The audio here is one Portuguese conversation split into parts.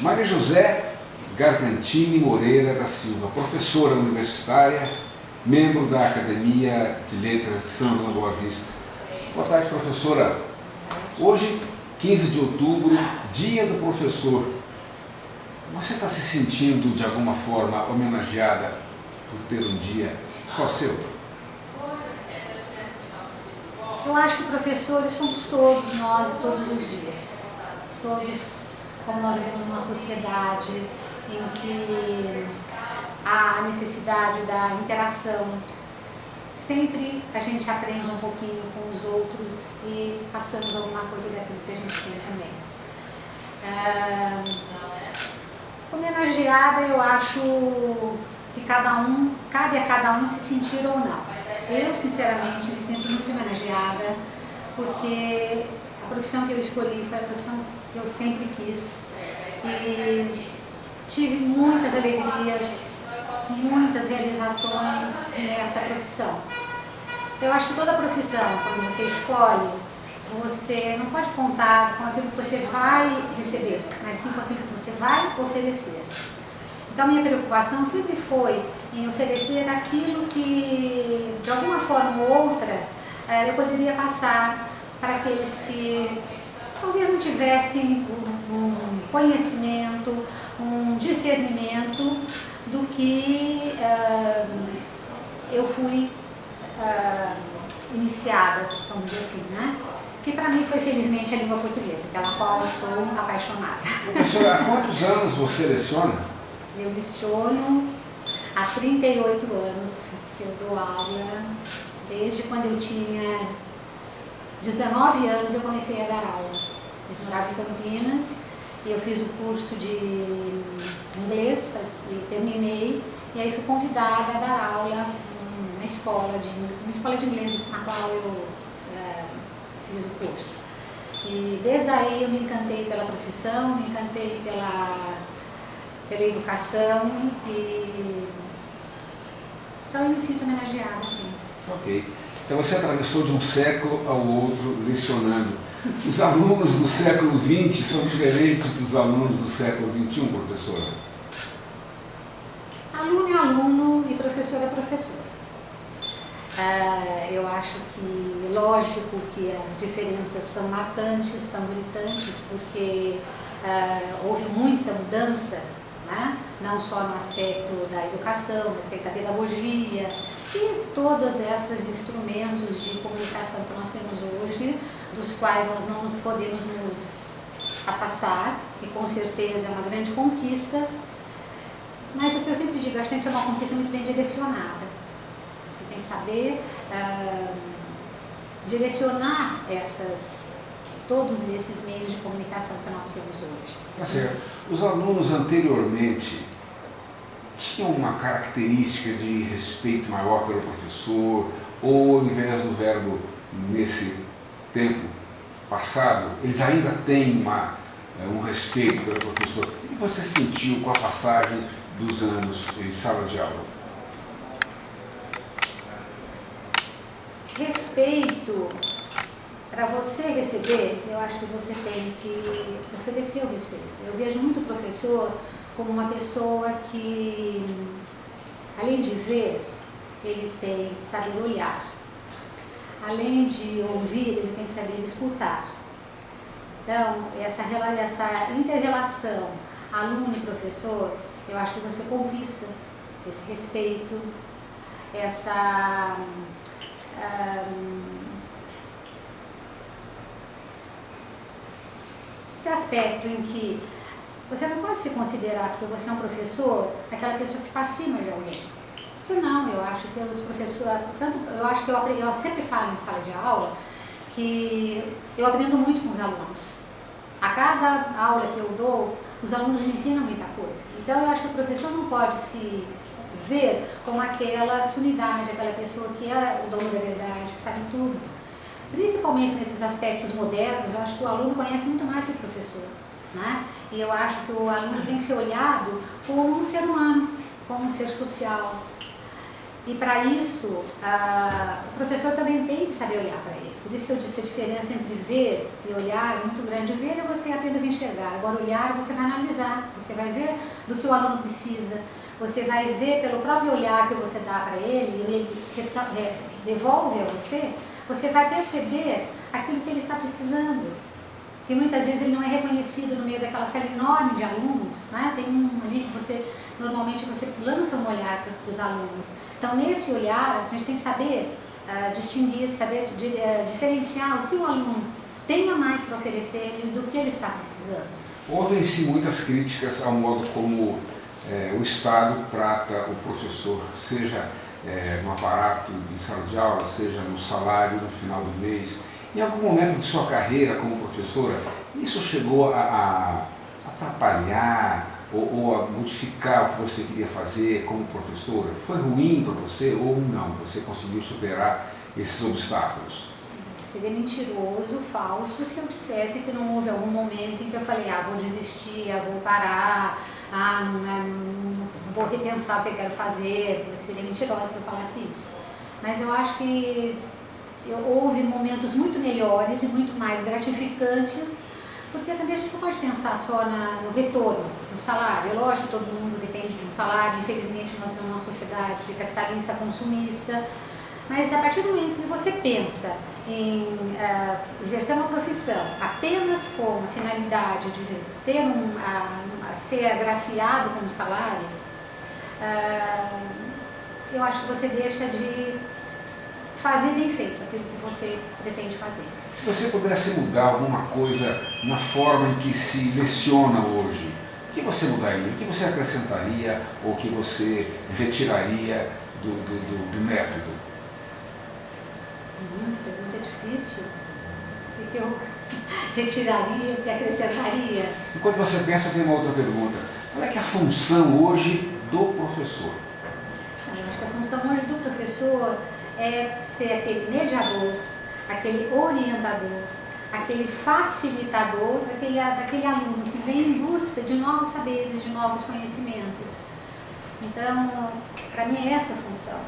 Maria José Gargantini Moreira da Silva, professora universitária, membro da Academia de Letras de São João da Boa Vista. Boa tarde, professora. Hoje, 15 de outubro, Dia do Professor. Você está se sentindo, de alguma forma, homenageada por ter um dia só seu? Eu acho que professores somos todos nós, todos os dias. Todos, como nós vivemos numa sociedade em que há a necessidade da interação. Sempre a gente aprende um pouquinho com os outros e passamos alguma coisa daquilo que a gente tem também. Homenageada, eu acho que cabe a cada um se sentir ou não. Eu, sinceramente, me sinto muito homenageada porque a profissão que eu escolhi foi a profissão que eu sempre quis e tive muitas alegrias, muitas realizações nessa profissão. Eu acho que toda profissão, quando você escolhe, você não pode contar com aquilo que você vai receber, mas sim com aquilo que você vai oferecer. Então, minha preocupação sempre foi em oferecer aquilo que, de alguma forma ou outra, eu poderia passar para aqueles que talvez não tivessem um conhecimento, um discernimento do que eu fui iniciada, vamos dizer assim, né? Que para mim foi felizmente a língua portuguesa, pela qual eu sou apaixonada. Professora, há quantos anos você leciona? Eu leciono há 38 anos, que eu dou aula. Desde quando eu tinha 19 anos eu comecei a dar aula. Eu morava em Campinas e eu fiz o curso de inglês e terminei. E aí fui convidada a dar aula na escola de inglês na qual eu fiz o curso. E desde aí eu me encantei pela profissão, me encantei pela educação e então eu me sinto homenageada, sim. Ok. Então você atravessou de um século ao outro lecionando. Os alunos do século XX são diferentes dos alunos do século XXI, professora? Aluno é aluno e professor é professor. Eu acho que, lógico que as diferenças são marcantes, são gritantes, porque houve muita mudança, né? Não só no aspecto da educação, no aspecto da pedagogia e todos esses instrumentos de comunicação que nós temos hoje, dos quais nós não podemos nos afastar, e com certeza é uma grande conquista, mas o que eu sempre digo, eu acho que tem que ser uma conquista muito bem direcionada. Você tem que saber direcionar todos esses meios de comunicação que nós temos hoje. Tá certo. Os alunos anteriormente tinham uma característica de respeito maior pelo professor, ou ao invés do verbo nesse tempo passado, eles ainda têm um respeito pelo professor? O que você sentiu com a passagem dos anos em sala de aula? Respeito, para você receber, eu acho que você tem que oferecer o respeito. Eu vejo muito o professor como uma pessoa que, além de ver, ele tem que saber olhar. Além de ouvir, ele tem que saber escutar. Então, essa inter-relação aluno e professor, eu acho que você conquista esse respeito, esse aspecto em que você não pode se considerar, porque você é um professor, aquela pessoa que está acima de alguém. Porque não, eu acho que os professores, eu sempre falo em sala de aula que eu aprendo muito com os alunos. A cada aula que eu dou, os alunos me ensinam muita coisa. Então eu acho que o professor não pode se ver como aquela sumidade, aquela pessoa que é o dono da verdade, que sabe tudo. Principalmente nesses aspectos modernos, eu acho que o aluno conhece muito mais que o professor, né? E eu acho que o aluno tem que ser olhado como um ser humano, como um ser social. E para isso, o professor também tem que saber olhar para ele. Por isso que eu disse que a diferença entre ver e olhar é muito grande. Ver é você apenas enxergar, agora olhar você vai analisar, você vai ver do que o aluno precisa, você vai ver pelo próprio olhar que você dá para ele, e ele devolve a você, você vai perceber aquilo que ele está precisando. Que muitas vezes ele não é reconhecido no meio daquela série enorme de alunos, né? Tem um ali que normalmente você lança um olhar para os alunos. Então, nesse olhar, a gente tem que saber distinguir, saber diferenciar o que o aluno tem a mais para oferecer e do que ele está precisando. Ouvem-se muitas críticas ao modo como o Estado trata o professor, seja no aparato em sala de aula, seja no salário no final do mês. Em algum momento de sua carreira como professora, isso chegou a atrapalhar ou a modificar o que você queria fazer como professora? Foi ruim para você ou não? Você conseguiu superar esses obstáculos? Seria mentiroso, falso, se eu dissesse que não houve algum momento em que eu falei, vou desistir, vou parar, não vou repensar o que eu quero fazer. Eu seria mentirosa se eu falasse isso. Mas eu acho que houve momentos muito melhores e muito mais gratificantes, porque também a gente não pode pensar só no retorno, no salário. Lógico, todo mundo depende de um salário, infelizmente nós vivemos numa sociedade capitalista, consumista, mas a partir do momento que você pensa em exercer uma profissão apenas com a finalidade de ter ser agraciado com um salário, eu acho que você deixa de fazer bem feito aquilo que você pretende fazer. Se você pudesse mudar alguma coisa na forma em que se leciona hoje, o que você mudaria? O que você acrescentaria ou o que você retiraria do método? Pergunta difícil. O que eu retiraria, o que acrescentaria? Enquanto você pensa, tem uma outra pergunta. Qual é que é a função hoje do professor? Eu acho que a função hoje do professor é ser aquele mediador, aquele orientador, aquele facilitador daquele aluno que vem em busca de novos saberes, de novos conhecimentos. Então, para mim é essa a função.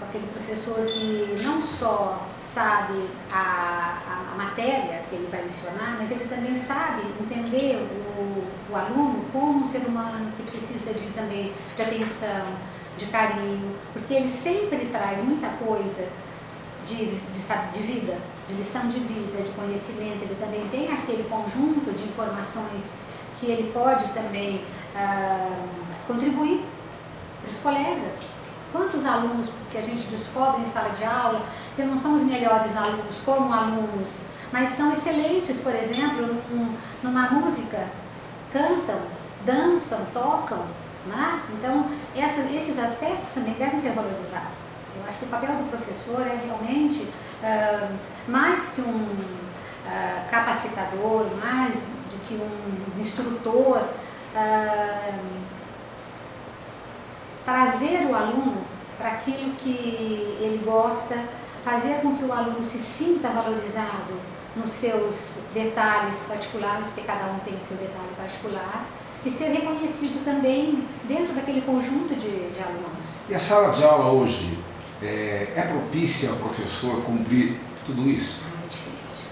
Aquele professor que não só sabe a matéria que ele vai lecionar, mas ele também sabe entender o aluno como um ser humano que precisa também de atenção, de carinho, porque ele sempre traz muita coisa de vida, de lição de vida, de conhecimento. Ele também tem aquele conjunto de informações que ele pode também contribuir para os colegas. Quantos alunos que a gente descobre em sala de aula que não são os melhores alunos como alunos, mas são excelentes, por exemplo, numa música, cantam, dançam, tocam, né? Então, esses aspectos também devem ser valorizados. Eu acho que o papel do professor é realmente mais que um capacitador, mais do que um instrutor, trazer o aluno para aquilo que ele gosta, fazer com que o aluno se sinta valorizado nos seus detalhes particulares, porque cada um tem o seu detalhe particular, e ser reconhecido também dentro daquele conjunto de alunos. E a sala de aula hoje é propícia ao professor cumprir tudo isso? É difícil.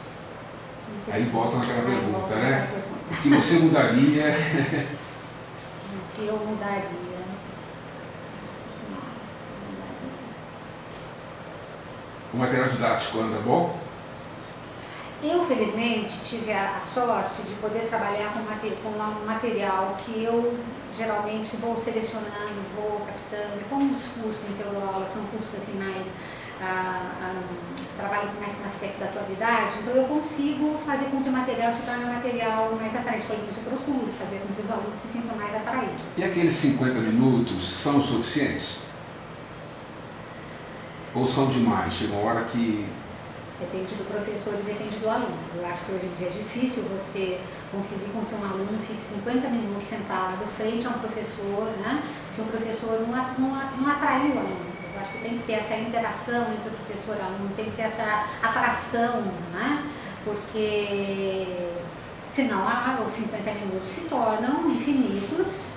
Aí volta naquela pergunta, né? O que você mudaria? O que eu mudaria? Nossa Senhora, O material didático anda bom? Eu, felizmente, tive a sorte de poder trabalhar com um material que eu geralmente vou selecionando, vou captando, como os cursos em que eu dou aula são cursos assim mais, trabalham mais com o aspecto da atualidade, então eu consigo fazer com que o material se torne um material mais atraente, pelo menos eu procuro fazer com que os alunos se sintam mais atraídos. E aqueles 50 minutos são suficientes? Ou são demais? Chega uma hora que... Depende do professor e depende do aluno. Eu acho que hoje em dia é difícil você conseguir com que um aluno fique 50 minutos sentado frente a um professor, né? Se o professor não atraiu o aluno. Eu acho que tem que ter essa interação entre o professor e o aluno, tem que ter essa atração, né? Porque senão os 50 minutos se tornam infinitos,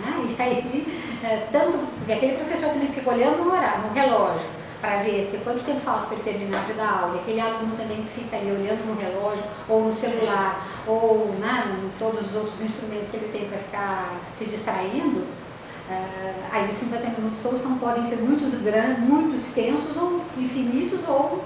né? E aí, tanto porque aquele professor também fica olhando no horário, no relógio, para ver que quanto tempo falta para ele terminar de dar aula, aquele aluno também fica ali olhando no relógio, ou no celular, ou né, em todos os outros instrumentos que ele tem para ficar se distraindo, aí os 50 minutos ou podem ser muito grandes, muito extensos, ou infinitos, ou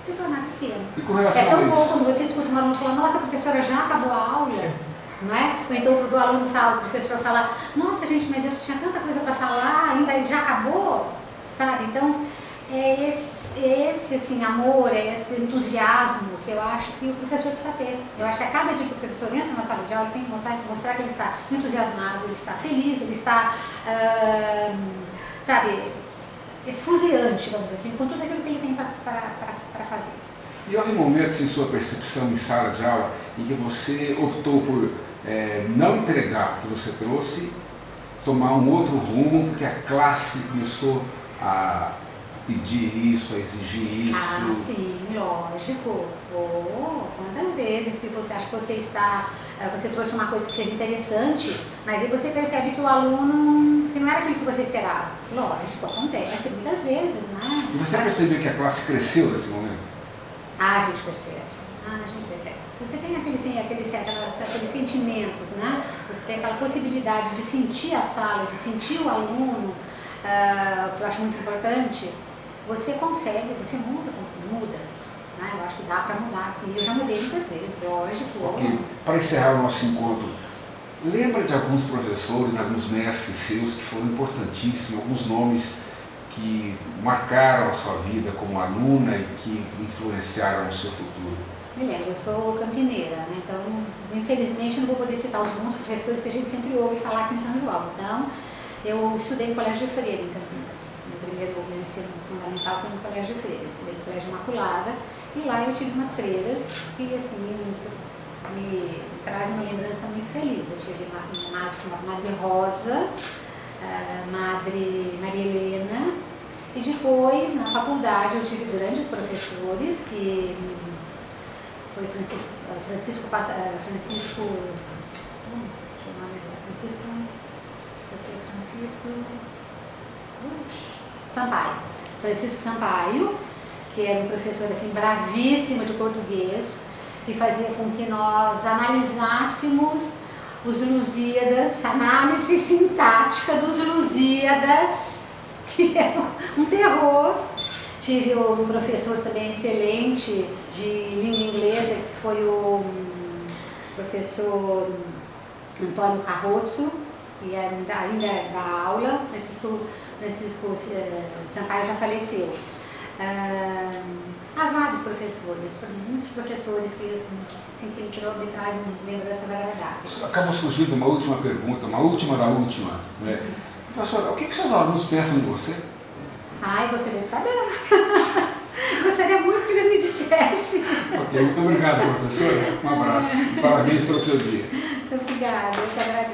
se tornar pequeno. E com relação é tão a bom isso? quando você escuta um aluno falar, nossa, a professora já acabou a aula, não é? Ou então o aluno fala, o professor fala, nossa gente, mas eu tinha tanta coisa para falar, ainda já acabou, sabe? Então, é esse assim, amor, é esse entusiasmo que eu acho que o professor precisa ter. Eu acho que a cada dia que o professor entra na sala de aula, ele tem que mostrar que ele está entusiasmado, ele está feliz, ele está, sabe, esfuziante, vamos dizer assim, com tudo aquilo que ele tem para fazer. E houve momentos em sua percepção em sala de aula em que você optou por não entregar o que você trouxe, tomar um outro rumo, porque a classe começou a pedir isso, a exigir isso? Ah, sim, lógico. Quantas vezes que você acha que você trouxe uma coisa que seja interessante, mas aí você percebe que o aluno que não era aquilo que você esperava. Lógico, acontece muitas vezes, né? E você percebeu que a classe cresceu nesse momento? Ah, a gente percebe. Se você tem aquele sentimento, né? Se você tem aquela possibilidade de sentir a sala, de sentir o aluno, que eu acho muito importante, você consegue, você muda. Né? Eu acho que dá para mudar, sim. Eu já mudei muitas vezes, lógico. Ok, para encerrar o nosso encontro, lembra de alguns professores, alguns mestres seus que foram importantíssimos, alguns nomes que marcaram a sua vida como aluna e que influenciaram o seu futuro? Me lembro, eu sou campineira, né? Então, infelizmente, eu não vou poder citar os bons professores que a gente sempre ouve falar aqui em São João. Então, eu estudei no Colégio de Freira, em Campinas. Meu ensino fundamental foi no Colégio de Freira. Eu estudei no Colégio Imaculada e lá eu tive umas freiras que, assim, me trazem uma lembrança muito feliz. Eu tive uma madre chamada Madre Rosa, Madre Maria Helena, e depois, na faculdade, eu tive grandes professores, que foi Francisco Sampaio. Francisco Sampaio, que era um professor assim, bravíssimo de português, que fazia com que nós analisássemos os Lusíadas, análise sintática dos Lusíadas, que era um terror. Tive um professor também excelente de língua inglesa, que foi o professor Antônio Carrozzo, que ainda dá aula. Francisco Sampaio já faleceu. Há vários professores, muitos professores que, assim, que me trazem lembranças agradáveis. Acabou surgindo uma última pergunta, uma última da última. Né? Professora, o que seus alunos pensam de você? Ai, gostaria de saber. Gostaria muito que eles me dissessem. Ok, muito obrigado, professora. Um abraço. Parabéns pelo seu dia. Muito obrigada, eu que agradeço.